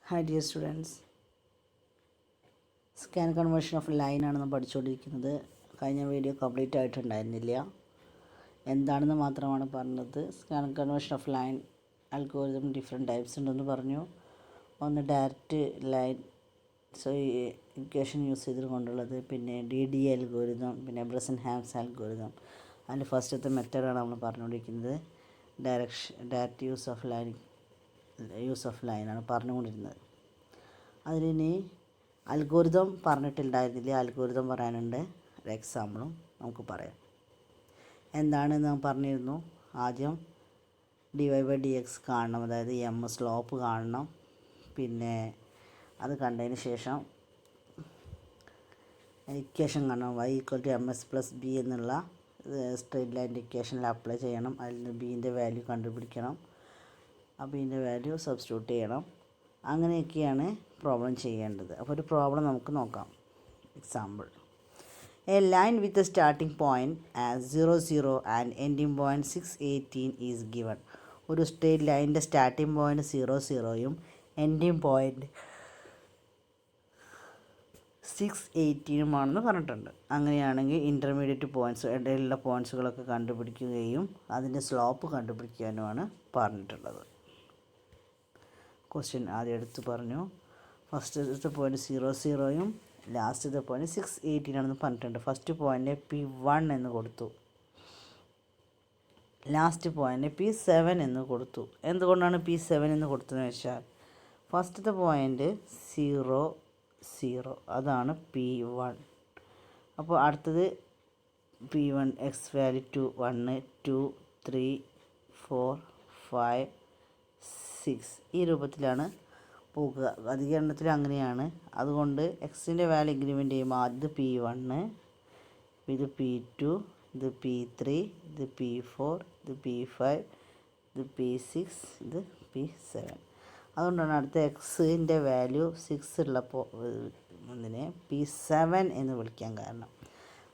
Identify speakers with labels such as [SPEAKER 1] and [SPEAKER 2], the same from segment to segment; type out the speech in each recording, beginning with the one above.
[SPEAKER 1] Hi dear students, scan conversion of ലൈനാണ് നമ്മൾ പഠിച്ചുകൊണ്ടിരിക്കുന്നത്. കഴിഞ്ഞ വീഡിയോ കംപ്ലീറ്റ് ആയിട്ടുണ്ടായിരുന്നില്ല. എന്താണെന്ന് മാത്രമാണ് പറഞ്ഞത്. Scan conversion of line algorithm different types ഉണ്ടെന്ന് പറഞ്ഞു. ഒന്ന് ഡയറക്റ്റ് ലൈൻ ഇക്വേഷൻ യൂസ് ചെയ്തുകൊണ്ടുള്ളത്, പിന്നെ DDA അൽഗോരിതം, പിന്നെ എബ്രസൻ-ഹാംസ് അൽഗോരിതം. അതിൻ്റെ ഫസ്റ്റത്തെ മെത്തേഡാണ് നമ്മൾ പറഞ്ഞുകൊണ്ടിരിക്കുന്നത്. ഡയറക്റ്റ് യൂസ് ഓഫ് ലൈനാണ് പറഞ്ഞുകൊണ്ടിരുന്നത്. അതിലിനി അൽഗോരിതം പറഞ്ഞിട്ടുണ്ടായിരുന്നില്ല. അൽഗോരിതം പറയാനുണ്ട്. ഒരു എക്സാമ്പിളും നമുക്ക് പറയാം. എന്താണെന്ന് നാം പറഞ്ഞിരുന്നു. ആദ്യം dy/dx കാണണം, അതായത് സ്ലോപ്പ് കാണണം. പിന്നെ അത് കണ്ടതിന് ശേഷം ഇക്വേഷൻ കാണണം. y=ms+b എന്നുള്ള സ്ട്രെയിറ്റ് ലൈൻ്റെ ഇക്വേഷനിൽ അപ്ലൈ ചെയ്യണം. അതിൽ നിന്ന് ബീൻ്റെ വാല്യൂ കണ്ടുപിടിക്കണം. ആ ബീൻ്റെ വാല്യൂ സബ്സ്റ്റിറ്റ്യൂട്ട് ചെയ്യണം. അങ്ങനെയൊക്കെയാണ് പ്രോബ്ലം ചെയ്യേണ്ടത്. അപ്പോൾ ഒരു പ്രോബ്ലം നമുക്ക് നോക്കാം. Example: A line with a starting point as 0, 0 and ending point 6, 18 is given. ഒരു സ്ട്രെയിറ്റ് ലൈനിൻ്റെ സ്റ്റാർട്ടിംഗ് പോയിൻറ്റ് 0, 0യും എൻഡിങ് പോയിൻറ്റ് 6, 18 പറഞ്ഞിട്ടുണ്ട്. അങ്ങനെയാണെങ്കിൽ ഇൻ്റർമീഡിയറ്റ് പോയിൻറ്റ്സ്, ഇടയിലുള്ള പോയിൻറ്റ്സുകളൊക്കെ കണ്ടുപിടിക്കുകയും അതിൻ്റെ സ്ലോപ്പ് കണ്ടുപിടിക്കാനുമാണ് പറഞ്ഞിട്ടുള്ളത്. ക്വസ്റ്റ്യൻ ആദ്യം എടുത്ത് പറഞ്ഞു. ഫസ്റ്റത്തെ പോയിൻറ്റ് 0, 0യും ലാസ്റ്റത്തെ പോയിൻറ്റ് 6, 18 പറഞ്ഞിട്ടുണ്ട്. ഫസ്റ്റ് പോയിൻറ്റ് P1 എന്ന് കൊടുത്തു, ലാസ്റ്റ് പോയിൻറ്റ് P7 എന്ന് കൊടുത്തു. എന്തുകൊണ്ടാണ് P7 എന്ന് കൊടുത്തതെന്ന് വെച്ചാൽ ഫസ്റ്റത്തെ പോയിൻറ്റ് 0, 0 അതാണ് P1. അപ്പോൾ അടുത്തത് P1 എക്സ് വാല്യൂ 2, 1, 2, 3, 4, 5, 6 ഈ രൂപത്തിലാണ് പോകുക. അധിക എണ്ണത്തിൽ അങ്ങനെയാണ്. അതുകൊണ്ട് എക്സിൻ്റെ വാല്യൂ ഇൻക്രിമെൻ്റ് ചെയ്യുമ്പോൾ ആദ്യത് P1, ഇത് P2, ഇത് P3, ഇത് P4, ഇത് P5, ഇത് P6, ഇത് P7. അതുകൊണ്ടാണ് അടുത്ത എക്സിൻ്റെ വാല്യൂ 6 ഉള്ളപ്പോൾ ഒന്നിനെ P7 എന്ന് വിളിക്കാൻ കാരണം.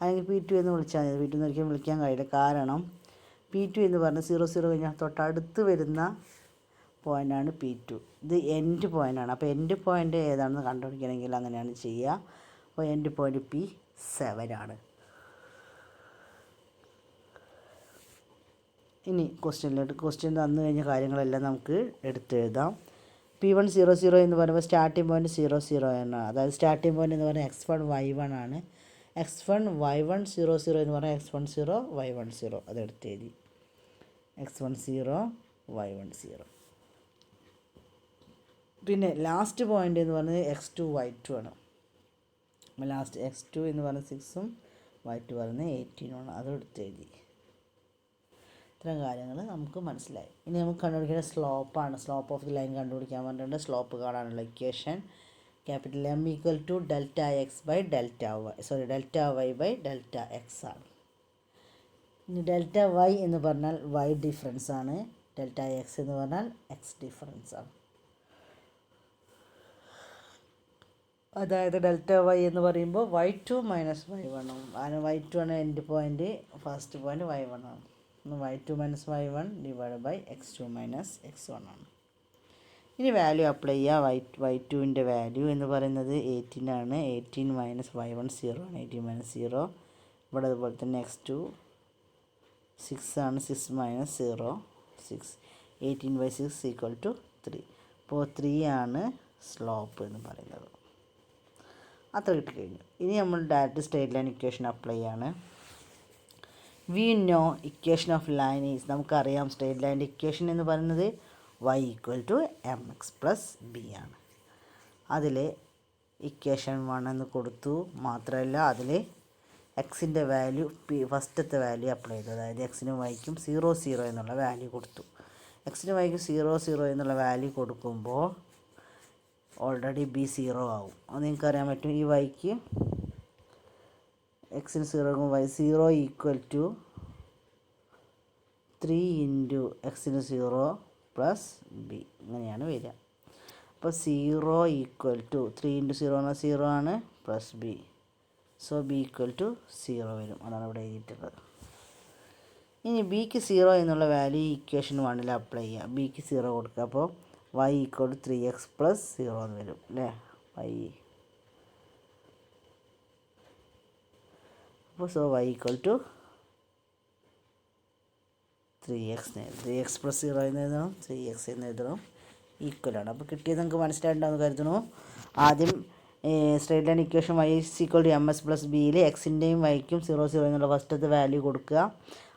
[SPEAKER 1] അല്ലെങ്കിൽ P2 എന്ന് വിളിച്ചാൽ മതി. P2 എന്ന് ഒരിക്കലും വിളിക്കാൻ കഴിയില്ല. കാരണം P2 എന്ന് പറഞ്ഞാൽ 0, 0 കഴിഞ്ഞാൽ തൊട്ടടുത്ത് വരുന്ന പോയിൻ്റാണ് P2. ഇത് എൻഡ് പോയിൻ്റാണ്. അപ്പോൾ എൻഡ് പോയിൻ്റ് ഏതാണെന്ന് കണ്ടുപിടിക്കണമെങ്കിൽ അങ്ങനെയാണ് ചെയ്യുക. അപ്പോൾ എൻഡ് പോയിൻ്റ് P7 ആണ്. ഇനി ക്വസ്റ്റ്യൻ തന്നു കഴിഞ്ഞ കാര്യങ്ങളെല്ലാം നമുക്ക് എടുത്തെഴുതാം. P1 0, 0 എന്ന് പറയുമ്പോൾ സ്റ്റാർട്ടിംഗ് പോയിൻറ്റ് 0, 0 ആണ്. അതായത് സ്റ്റാർട്ടിംഗ് പോയിൻ്റ് എന്ന് പറഞ്ഞാൽ x1, y1 ആണ്. x1, y1, 0, 0 എന്ന് പറഞ്ഞാൽ x1, 0, y1, 0 അതെടുത്ത് എഴുതി. x1, 0, y1, 0. പിന്നെ ലാസ്റ്റ് പോയിൻ്റ് എന്ന് പറയുന്നത് x2, y2 ആണ്. ലാസ്റ്റ് x2 എന്ന് പറയുന്നത് 6ഉം y2 പറയുന്നത് 18ഉമാണ്. അതും എടുത്ത് എഴുതി. ഇത്തരം കാര്യങ്ങൾ നമുക്ക് മനസ്സിലായി. ഇനി നമുക്ക് കണ്ടുപിടിക്കേണ്ട സ്ലോപ്പാണ്. സ്ലോപ്പ് ഓഫ് ദി ലൈൻ കണ്ടുപിടിക്കാൻ പറഞ്ഞിട്ടുണ്ട്. സ്ലോപ്പ് കാണാനുള്ള ഇക്വേഷൻ M = Δx/Δy ആണ്. ഇനി Δy എന്ന് പറഞ്ഞാൽ y ഡിഫറൻസ് ആണ്. Δx എന്ന് പറഞ്ഞാൽ x ഡിഫറൻസ് ആണ്. അതായത് Δy എന്ന് പറയുമ്പോൾ y2 - y1 ആണ്. y2 ആണ് end point, first point y1 ആണ്. y2 - y1 / x2 - x1 ആണ്. ഇനി വാല്യൂ അപ്ലൈ ചെയ്യുക. y2ൻ്റെ വാല്യൂ എന്ന് പറയുന്നത് 18 ആണ്. 18 - y1 0 ആണ്. 18 - 0. ഇവിടെ അതുപോലെ തന്നെ x2 6 ആണ്. 6 - 0 6. 18/6 = 3. അപ്പോൾ 3 ആണ് സ്ലോപ്പ് എന്ന് പറയുന്നത്. അത്ര കിട്ടിക്കഴിഞ്ഞു. ഇനി നമ്മൾ direct straight line equation apply ചെയ്യാണ്. We know equation of line is, നമുക്കറിയാം സ്ട്രെയിറ്റ് ലൈൻ്റെ ഇക്വേഷൻ എന്ന് പറയുന്നത് y = mx+b ആണ്. അതിൽ ഇക്വേഷൻ 1 എന്ന് കൊടുത്തു. മാത്രമല്ല അതിൽ എക്സിൻ്റെ വാല്യൂ ഫസ്റ്റത്തെ വാല്യൂ അപ്ലൈ ചെയ്തു. അതായത് എക്സിനും വൈക്കും 0, 0 എന്നുള്ള വാല്യൂ കൊടുത്തു. എക്സിനും വൈക്കും 0, 0 എന്നുള്ള വാല്യൂ കൊടുക്കുമ്പോൾ ഓൾറെഡി b 0 ആവും. അത് നിങ്ങൾക്ക് അറിയാൻ പറ്റും. ഈ വൈക്ക് എക്സിന് 0 y 0 = 3 × എക്സിന് 0 + b ഇങ്ങനെയാണ് വരിക. അപ്പോൾ 0 = 3 × 0 എന്നാൽ 0 ആണ് +b. സോ b = 0 വരും. അതാണ് ഇവിടെ എഴുതിയിട്ടുള്ളത്. ഇനി ബിക്ക് 0 എന്നുള്ള വാല്യൂ ഇക്വേഷൻ 1 അപ്ലൈ ചെയ്യുക. ബിക്ക് 0 കൊടുക്കുക. അപ്പോൾ Y equal to 3x plus 0 എന്ന് വരും അല്ലേ. വൈ അപ്പോൾ so Y equal to 3x plus 0 എന്ന് എഴുതണം, 3x എന്ന് എഴുതണം, ഈക്വലാണ്. അപ്പോൾ കിട്ടിയത് നിങ്ങൾക്ക് മനസ്സിലായിട്ടുണ്ടാകുന്ന കരുതുന്നു. ആദ്യം straight line equation y equal to mx plus ബിയിൽ എക്സിൻ്റെയും വൈക്കും 0 എന്നുള്ള ഫസ്റ്റത്തെ വാല്യൂ കൊടുക്കുക.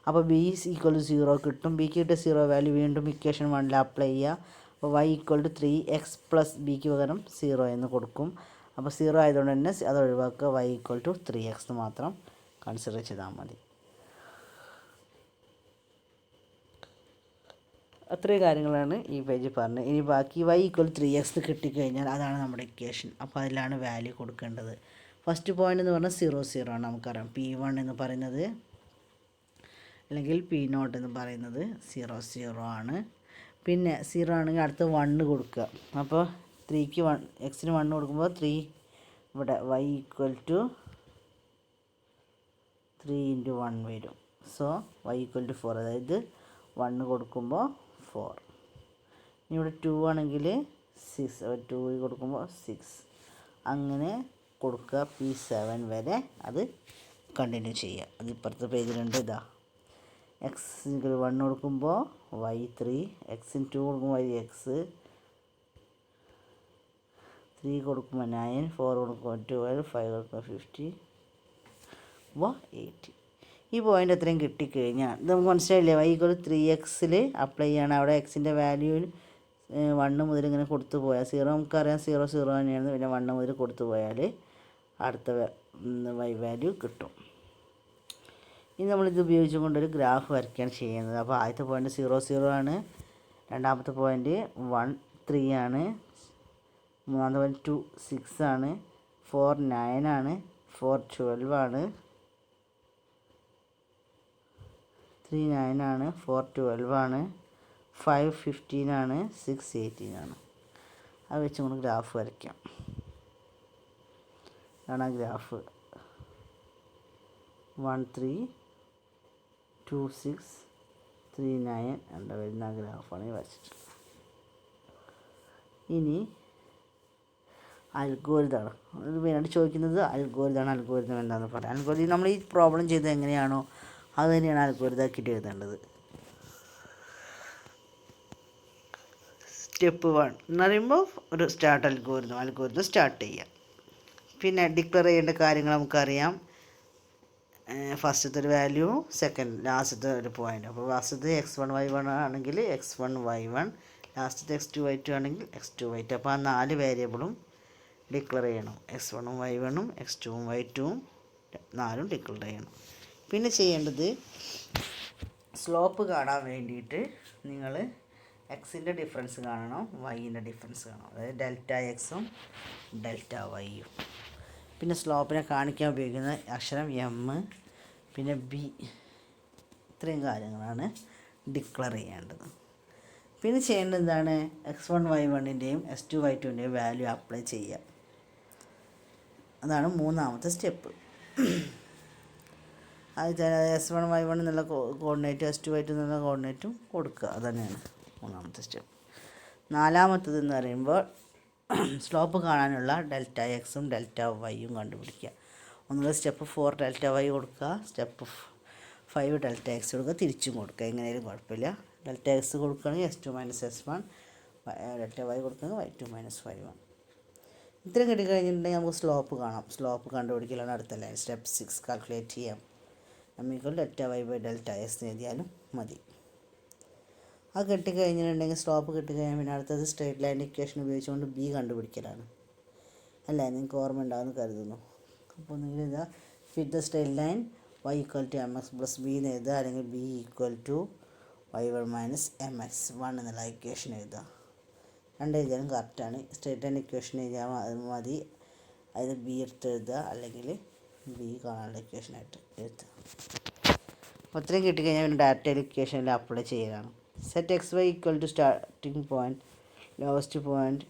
[SPEAKER 1] അപ്പോൾ ബി ഈക്വൽ ടു 0 കിട്ടും. ബിക്ക് കിട്ടിയ 0 വാല്യൂ വീണ്ടും ഇക്വേഷൻ 1 അപ്ലൈ ചെയ്യുക. അപ്പോൾ y equal to 3x plus ബിക്ക് പകരം 0 എന്ന് കൊടുക്കും. അപ്പോൾ 0 ആയതുകൊണ്ട് തന്നെ അത് ഒഴിവാക്കുക. y ഈക്വൽ ടു 3x എന്ന് മാത്രം കൺസിഡർ ചെയ്താൽ മതി. അത്രയും കാര്യങ്ങളാണ് ഈ പേജിൽ പറഞ്ഞത്. ഇനി ബാക്കി y ഈക്വൽ 3x കിട്ടിക്കഴിഞ്ഞാൽ അതാണ് നമ്മുടെ ഇക്വേഷൻ. അപ്പോൾ അതിലാണ് വാല്യൂ കൊടുക്കേണ്ടത്. ഫസ്റ്റ് പോയിൻ്റ് എന്ന് പറഞ്ഞാൽ 0 ആണ്. നമുക്കറിയാം P1 എന്ന് പറയുന്നത് അല്ലെങ്കിൽ P0 എന്ന് പറയുന്നത് 0 ആണ്. പിന്നെ 0 ആണെങ്കിൽ അടുത്ത 1 കൊടുക്കുക. അപ്പോൾ 3ക്ക് 1 എക്സിന് 1 കൊടുക്കുമ്പോൾ 3 ഇവിടെ y ഈക്വൽ ടു 3 × 1 വരും. സോ y ഈക്വൽ ടു 4, അതായത് 1 കൊടുക്കുമ്പോൾ 4. ഇനി ഇവിടെ 2 ആണെങ്കിൽ 6, 2 കൊടുക്കുമ്പോൾ 6. അങ്ങനെ കൊടുക്കുക. P7 വരെ അത് കണ്ടിന്യൂ ചെയ്യുക. അത് ഇപ്പുറത്തെ പേജിലുണ്ട്. ഇതാ x 1 കൊടുക്കുമ്പോൾ y3, x 2 കൊടുക്കുമ്പോൾ yx, 3 കൊടുക്കുമ്പോൾ 9, 4 കൊടുക്കുമ്പോൾ 12, 5 കൊടുക്കുമ്പോൾ 50, 80. ഈ പോയിൻ്റ് എത്രയും കിട്ടിക്കഴിഞ്ഞാൽ ഇത് നമുക്ക് മനസ്സിലായില്ലേ. y ഈക്വൽ 3x അപ്ലൈ ചെയ്യണം. അവിടെ എക്സിൻ്റെ വാല്യൂ 1 മുതൽ ഇങ്ങനെ കൊടുത്തു പോയാൽ 0 നമുക്കറിയാം 0 തന്നെയാണ്. പിന്നെ 1 മുതൽ കൊടുത്തു പോയാൽ അടുത്ത y വാല്യൂ കിട്ടും. ഇനി നമ്മളിത് ഉപയോഗിച്ചുകൊണ്ടൊരു ഗ്രാഫ് വരയ്ക്കുകയാണ് ചെയ്യുന്നത്. അപ്പോൾ ആദ്യത്തെ പോയിൻ്റ് 0 ആണ്, രണ്ടാമത്തെ പോയിൻ്റ് 1 3 ആണ്, മൂന്നാമത്തെ പോയിൻ്റ് 2 6 ആണ്, 4 9 ആണ്, 4 12 ആണ്, 3 9 ആണ്, 4 12 ആണ്, 5 15 ആണ്, 6 18 ആണ്. അത് വെച്ച് നമുക്ക് ഗ്രാഫ് വരയ്ക്കാം. ഇതാണ് ആ ഗ്രാഫ്. 1 3 2 6 3 9 എന്താ വരുന്ന ഗ്രാഫാണ് വരച്ചിട്ടുള്ളത്. ഇനി അൽഗോരിതമാണ് ഇത് മെയിനായിട്ട് ചോദിക്കുന്നത്. അൽഗോരിതം എന്താണെന്ന് പറയാം. അൽഗോരിതം നമ്മൾ ഈ പ്രോബ്ലം ചെയ്തത് എങ്ങനെയാണോ അത് തന്നെയാണ് അൽഗോരിതമാക്കിയിട്ട് എഴുതേണ്ടത്. സ്റ്റെപ്പ് 1 എന്ന് പറയുമ്പോൾ ഒരു സ്റ്റാർട്ട് അൽഗോരിതം സ്റ്റാർട്ട് ചെയ്യുക. പിന്നെ ഡിക്ലെയർ ചെയ്യേണ്ട കാര്യങ്ങൾ നമുക്കറിയാം. ഫസ്റ്റത്തെ ഒരു വാല്യൂ, ലാസ്റ്റത്തെ ഒരു പോയിൻ്റ്. അപ്പോൾ ഫസ്റ്റത്തെ x1 y1 ആണെങ്കിൽ x1 y1, ലാസ്റ്റത്തെ x2 y2 ആണെങ്കിൽ x2 y2. അപ്പോൾ ആ 4 വേരിയബിളും ഡിക്ലെയർ ചെയ്യണം. x1 y1, x2 y2 4 declare ചെയ്യണം. പിന്നെ ചെയ്യേണ്ടത് സ്ലോപ്പ് കാണാൻ വേണ്ടിയിട്ട് നിങ്ങൾ എക്സിൻ്റെ ഡിഫറൻസ് കാണണം, വൈൻ്റെ ഡിഫറൻസ് കാണണം. അതായത് ഡെൽറ്റ എക്സും ഡെൽറ്റ വൈയും. പിന്നെ സ്ലോപ്പിനെ കാണിക്കാൻ ഉപയോഗിക്കുന്ന അക്ഷരം എം, പിന്നെ ബി. ഇത്രയും കാര്യങ്ങളാണ് ഡിക്ലെയർ ചെയ്യേണ്ടത്. പിന്നെ ചെയ്യേണ്ടത് എന്താണ്, x1 y1ൻ്റെയും x2 y2ൻ്റെയും വാല്യൂ അപ്ലൈ ചെയ്യുക. അതാണ് മൂന്നാമത്തെ സ്റ്റെപ്പ്. അത് s1 y1 എന്നുള്ള കോർഡിനേറ്റും s2 y2 എന്നുള്ള കോർഡിനേറ്റും കൊടുക്കുക. അത് തന്നെയാണ് മൂന്നാമത്തെ സ്റ്റെപ്പ്. നാലാമത്തത് എന്ന് പറയുമ്പോൾ സ്ലോപ്പ് കാണാനുള്ള ഡെൽറ്റ എക്സും ഡെൽറ്റ വൈയും കണ്ടുപിടിക്കുക. ഒന്നുകൂടെ സ്റ്റെപ്പ് 4 ഡെൽറ്റ വൈ കൊടുക്കുക, സ്റ്റെപ്പ് 5 ഡെൽറ്റ എക്സ് കൊടുക്കുക, തിരിച്ചും കൊടുക്കുക. എങ്ങനെയായാലും കുഴപ്പമില്ല. ഡെൽറ്റ എക്സ് കൊടുക്കുകയാണെങ്കിൽ s2 - s1, ഡെൽറ്റ വൈ കൊടുക്കുകയാണെങ്കിൽ y2 - y1. ഇത്രയും കിട്ടിക്കഴിഞ്ഞിട്ടുണ്ടെങ്കിൽ നമുക്ക് സ്ലോപ്പ് കാണാം. സ്ലോപ്പ് കണ്ടുപിടിക്കലാണ് അടുത്ത ലൈൻ. സ്റ്റെപ്പ് 6 കാൽക്കുലേറ്റ് ചെയ്യാം. Delta Y by delta X എഴുതിയാലും മതി. അത് കിട്ടിക്കഴിഞ്ഞിട്ടുണ്ടെങ്കിൽ സ്ലോപ്പ് കിട്ടിക്കഴിഞ്ഞാൽ പിന്നെ അടുത്തത് സ്ട്രേറ്റ് ലൈൻ ഇക്വേഷൻ ഉപയോഗിച്ചുകൊണ്ട് ബി കണ്ടുപിടിക്കലാണ്. അല്ല, നിങ്ങൾക്ക് ഓർമ്മ ഉണ്ടാകുമെന്ന് കരുതുന്നു. അപ്പോൾ നിങ്ങൾ ഇതാ fit the straight line y equal to mx plus B എന്ന് എഴുതുക, അല്ലെങ്കിൽ b equal to y1 minus mx1 എന്നുള്ള ഇക്വേഷൻ എഴുതുക. രണ്ട് എഴുതിയാലും കറക്റ്റാണ്. സ്ട്രേറ്റ് ലൈൻ ഇക്വേഷൻ എഴുതിയാൽ മതി. അതിന് ബി എടുത്ത് എഴുതുക, അല്ലെങ്കിൽ ബി കാണാനുള്ള ഇക്വേഷനായിട്ട് എഴുതുക. അപ്പോൾ അത്രയും കിട്ടിക്കഴിഞ്ഞാൽ പിന്നെ ഡയറക്റ്റ് ഇക്വേഷനിൽ അപ്ലൈ ചെയ്യലാണ്. Set X Y equal to starting point, lowest point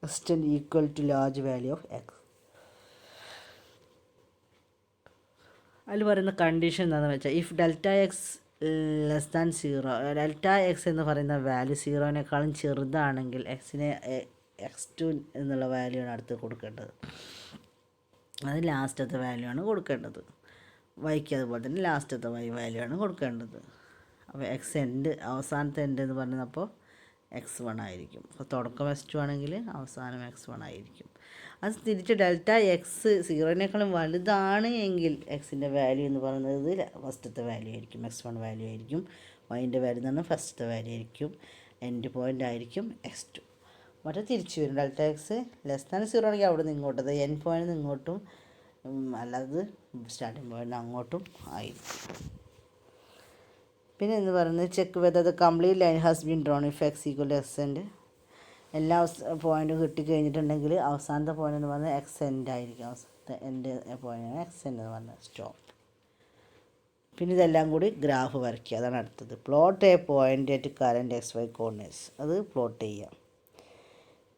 [SPEAKER 1] extend equal to large value of X. അതിൽ പറയുന്ന കണ്ടീഷൻ എന്താണെന്ന് വെച്ചാൽ, if delta X less than 0, delta X എന്ന് പറയുന്ന വാല്യൂ 0-നേക്കാളും ചെറുതാണെങ്കിൽ എക്സിനെ x2 എന്നുള്ള വാല്യൂ ആണ് അടുത്ത് കൊടുക്കേണ്ടത്. അത് ലാസ്റ്റത്തെ വാല്യൂ ആണ് കൊടുക്കേണ്ടത്. വൈക്ക് അതുപോലെ തന്നെ ലാസ്റ്റത്തെ വാല്യൂ ആണ് കൊടുക്കേണ്ടത്. അപ്പോൾ എക്സ് എൻഡ്, അവസാനത്തെ എൻഡ് എന്ന് പറഞ്ഞപ്പോൾ x1 ആയിരിക്കും. അപ്പോൾ തുടക്കം x2 ആണെങ്കിൽ അവസാനം x1 ആയിരിക്കും. അത് തിരിച്ച് ഡെൽറ്റ എക്സ് 0-നേക്കാളും വലുതാണ് എങ്കിൽ എക്സിൻ്റെ വാല്യൂ എന്ന് പറയുന്നത് ഫസ്റ്റത്തെ വാല്യൂ ആയിരിക്കും, x1 വാല്യൂ ആയിരിക്കും. വൈൻ്റെ വാല്യൂ എന്ന് പറഞ്ഞാൽ ഫസ്റ്റത്തെ വാല്യൂ ആയിരിക്കും. എൻഡ് പോയിൻ്റ് ആയിരിക്കും x2. മറ്റേ തിരിച്ച് വരും. ഡെൽറ്റ എക്സ് ലെസ് ദാൻ 0 ആണെങ്കിൽ അവിടെ നിന്ന് ഇങ്ങോട്ട്, അത് എൻഡ് പോയിൻ്റ് ഇങ്ങോട്ടും, അല്ലാതെ സ്റ്റാർട്ടിങ് പോയിൻ്റ് അങ്ങോട്ടും ആയിരിക്കും. പിന്നെ എന്ന് പറയുന്നത് check whether the complete line has been drawn if X equal to X end. എല്ലാ പോയിൻറ്റും കിട്ടിക്കഴിഞ്ഞിട്ടുണ്ടെങ്കിൽ അവസാനത്തെ പോയിൻ്റ് എന്ന് പറഞ്ഞാൽ എക്സ് എൻഡ് ആയിരിക്കും. അവസാനത്തെ എൻഡ് പോയിൻ്റാണ് എക്സ് എൻഡ് എന്ന് പറഞ്ഞാൽ സ്റ്റോപ്പ്. പിന്നെ ഇതെല്ലാം കൂടി ഗ്രാഫ് വരയ്ക്കുക. അതാണ് അടുത്തത്. Plot A point at current XY coordinates. അത് പ്ലോട്ട് ചെയ്യാം.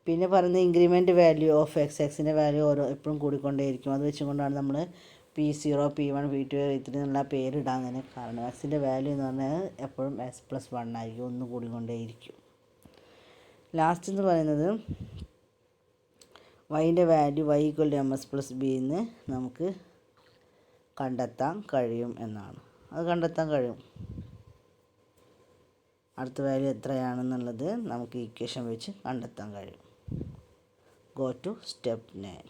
[SPEAKER 1] പിന്നെ പറയുന്നത് ഇൻക്രിമെൻറ്റ് വാല്യൂ ഓഫ് എക്സിൻ്റെ വാല്യൂ എപ്പോഴും കൂടിക്കൊണ്ടേയിരിക്കും. അത് വെച്ചുകൊണ്ടാണ് നമ്മൾ P0, P1, P2, P3 എന്നുള്ള പേരിടാൻ തന്നെ കാരണം. എക്സിൻ്റെ വാല്യൂ എന്ന് പറഞ്ഞാൽ എപ്പോഴും x+1 ആയിരിക്കും, ഒന്ന് കൂടിക്കൊണ്ടേയിരിക്കും. ലാസ്റ്റ് എന്ന് പറയുന്നത് വൈൻ്റെ വാല്യൂ y = ms+b എന്ന് നമുക്ക് കണ്ടെത്താൻ കഴിയും എന്നാണ്. അത് കണ്ടെത്താൻ കഴിയും. അടുത്ത വാല്യൂ എത്രയാണെന്നുള്ളത് നമുക്ക് ഇക്വേഷൻ വെച്ച് കണ്ടെത്താൻ കഴിയും. Go to step 9.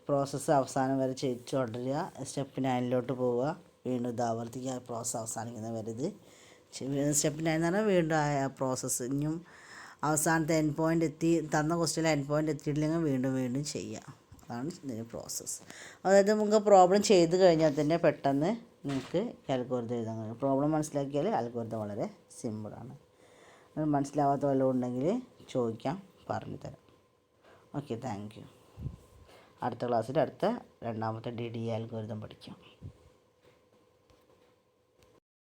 [SPEAKER 1] പ്രോസസ്സ് അവസാനം വരെ ചെയ്ത് തുടരുക. സ്റ്റെപ്പ് 9 പോവുക. വീണ്ടും ഇത് ആവർത്തിക്കുക. പ്രോസസ്സ് അവസാനിക്കുന്ന വരെ ഇത് സ്റ്റെപ്പ് 9 എന്ന് പറഞ്ഞാൽ വീണ്ടും ആ പ്രോസസ്സ് ഇനിയും അവസാനത്തെ എൻഡ് പോയിൻ്റ് തന്ന ക്വസ്റ്റ്യനിൽ എൻഡ് പോയിൻ്റ് എത്തിയിട്ടില്ലെങ്കിൽ വീണ്ടും ചെയ്യുക. അതാണ് ഇതിൻ്റെ പ്രോസസ്സ്. അതായത് നമുക്ക് പ്രോബ്ലം ചെയ്ത് കഴിഞ്ഞാൽ തന്നെ പെട്ടെന്ന് നിങ്ങൾക്ക് അൽഗോരിതം എഴുതാൻ കഴിയും. പ്രോബ്ലം മനസ്സിലാക്കിയാൽ അൽഗോരിതം വളരെ സിമ്പിളാണ്. അത് മനസ്സിലാവാത്ത വല്ലതും ഉണ്ടെങ്കിൽ ചോദിക്കാം, പറഞ്ഞു തരാം. Okay, thank you. അടുത്ത ക്ലാസ്സിൽ അടുത്ത രണ്ടാമത്തെ DDE അൽഗോരിതം പഠിക്കാം.